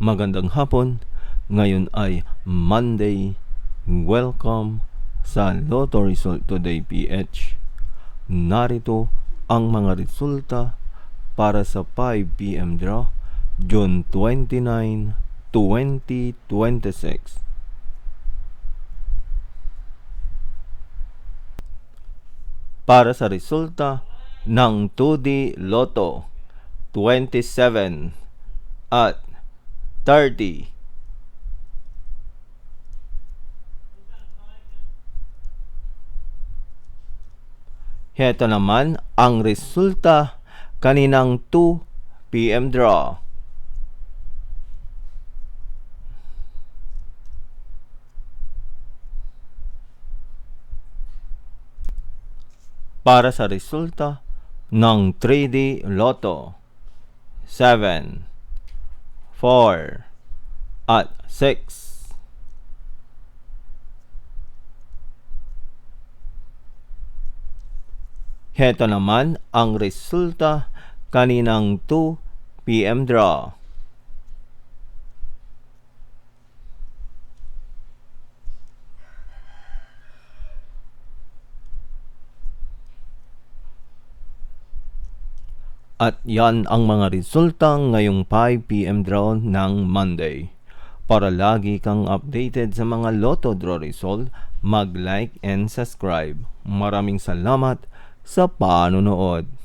Magandang hapon, ngayon ay Monday. Welcome sa Lotto Result Today PH. Narito ang mga resulta para sa 5 p.m. draw, June 29, 2026. Para sa resulta ng 2D Lotto, 27 at 30. Heto naman ang resulta kaninang 2 p.m. draw. Para sa resulta ng 3D Lotto, 7, 4, at 6. Heto naman ang resulta kaninang 2 p.m. draw. At yan ang mga resulta ngayong 5 p.m. draw ng Monday. Para lagi kang updated sa mga Lotto Draw Result, mag-like and subscribe. Maraming salamat sa panonood.